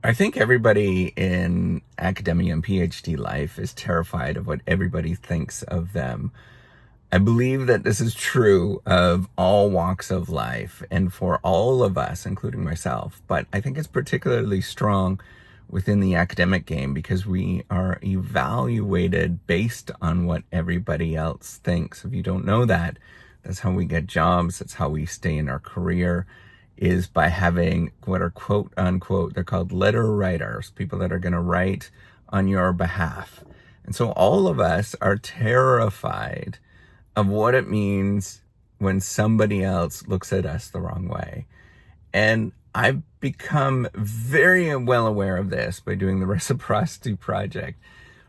I think everybody in academia and PhD life is terrified of what everybody thinks of them. I believe that this is true of all walks of life and for all of us, including myself. But I think it's particularly strong within the academic game because we are evaluated based on what everybody else thinks. If you don't know that, that's how we get jobs. That's how we stay in our career, is by having what are quote unquote, they're called letter writers, people that are going to write on your behalf. And so all of us are terrified of what it means when somebody else looks at us the wrong way. And I've become very well aware of this by doing the Reciprocity Project,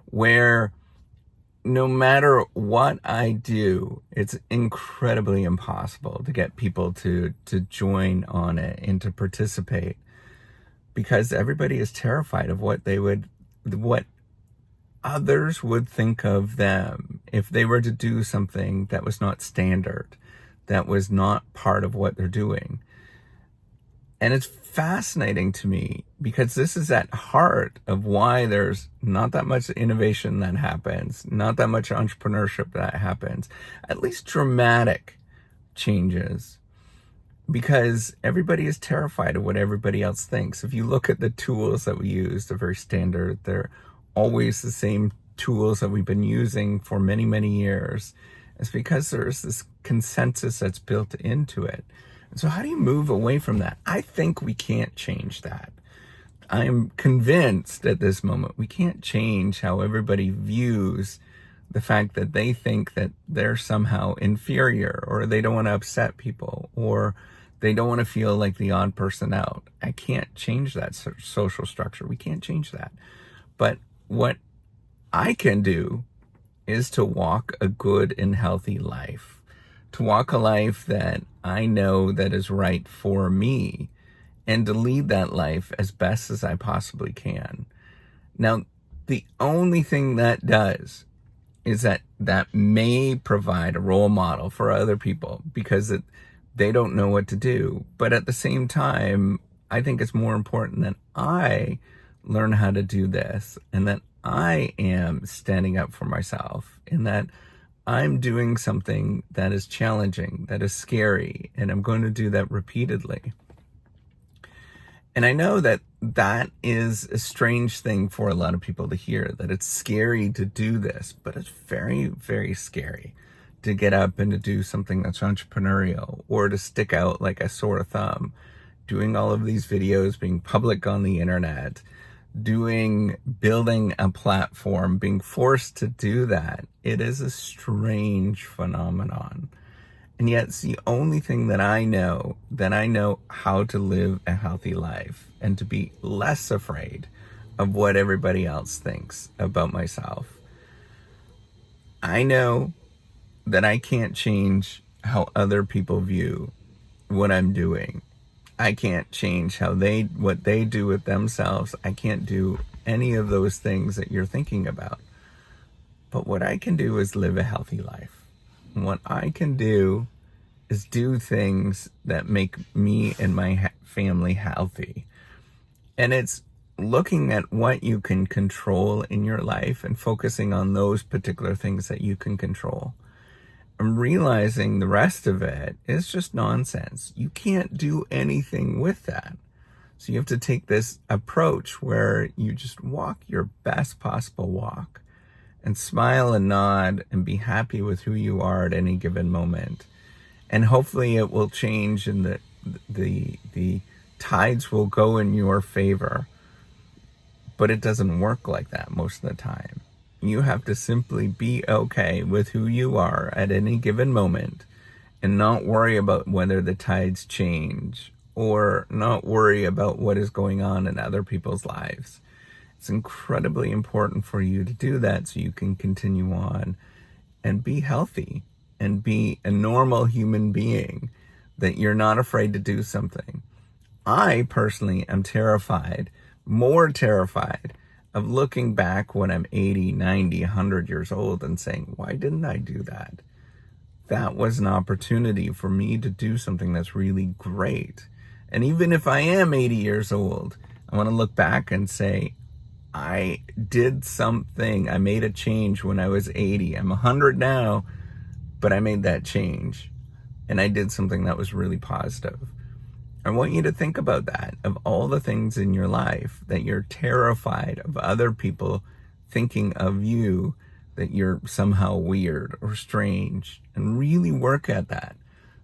where no matter what I do, it's incredibly impossible to get people to join on it and to participate, because everybody is terrified of what others would think of them if they were to do something that was not standard, that was not part of what they're doing. And it's fascinating to me because this is at heart of why there's not that much innovation that happens, not that much entrepreneurship that happens, at least dramatic changes, because everybody is terrified of what everybody else thinks. If you look at the tools that we use, they're very standard. They're always the same tools that we've been using for many, many years. It's because there's this consensus that's built into it. So how do you move away from that? I think we can't change that. I am convinced at this moment we can't change how everybody views the fact that they think that they're somehow inferior, or they don't want to upset people, or they don't want to feel like the odd person out. I can't change that social structure. We can't change that. But what I can do is to walk a good and healthy life, to walk a life that I know that is right for me, and to lead that life as best as I possibly can. Now, the only thing that does is that may provide a role model for other people because they don't know what to do. But at the same time, I think it's more important that I learn how to do this, and that I am standing up for myself, and that I'm doing something that is challenging, that is scary, and I'm going to do that repeatedly. And I know that that is a strange thing for a lot of people to hear, that it's scary to do this, but it's very, very scary to get up and to do something that's entrepreneurial, or to stick out like a sore thumb, doing all of these videos, being public on the internet, building a platform, being forced to do that. It is a strange phenomenon. And yet it's the only thing that I know how to live a healthy life and to be less afraid of what everybody else thinks about myself. I know that I can't change how other people view what I'm doing. I can't change what they do with themselves. I can't do any of those things that you're thinking about. But what I can do is live a healthy life. And what I can do is do things that make me and my family healthy. And it's looking at what you can control in your life and focusing on those particular things that you can control. I'm realizing the rest of it is just nonsense. You can't do anything with that. So you have to take this approach where you just walk your best possible walk and smile and nod and be happy with who you are at any given moment. And hopefully it will change, and the tides will go in your favor. But it doesn't work like that most of the time. You have to simply be okay with who you are at any given moment and not worry about whether the tides change, or not worry about what is going on in other people's lives. It's incredibly important for you to do that so you can continue on and be healthy and be a normal human being, that you're not afraid to do something. I personally am more terrified of looking back when I'm 80, 90, 100 years old and saying, why didn't I do that? That was an opportunity for me to do something that's really great. And even if I am 80 years old, I want to look back and say, I did something. I made a change when I was 80. I'm 100 now, but I made that change. And I did something that was really positive. I want you to think about that, of all the things in your life that you're terrified of other people thinking of you, that you're somehow weird or strange, and really work at that.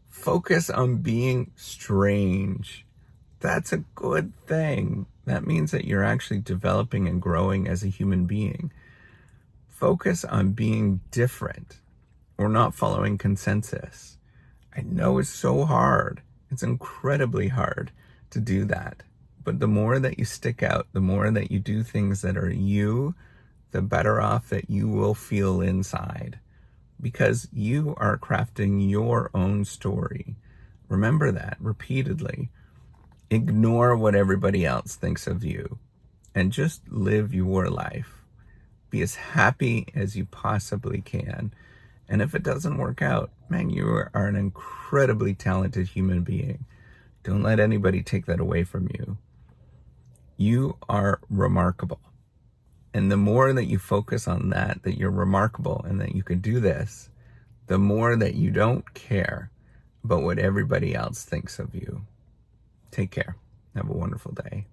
Focus on being strange. That's a good thing. That means that you're actually developing and growing as a human being. Focus on being different or not following consensus. I know it's so hard. It's incredibly hard to do that. But the more that you stick out, the more that you do things that are you, the better off that you will feel inside. Because you are crafting your own story. Remember that repeatedly. Ignore what everybody else thinks of you and just live your life. Be as happy as you possibly can. And if it doesn't work out, man, you are an incredibly talented human being. Don't let anybody take that away from you. You are remarkable. And the more that you focus on that you're remarkable and that you can do this, the more that you don't care about what everybody else thinks of you. Take care. Have a wonderful day.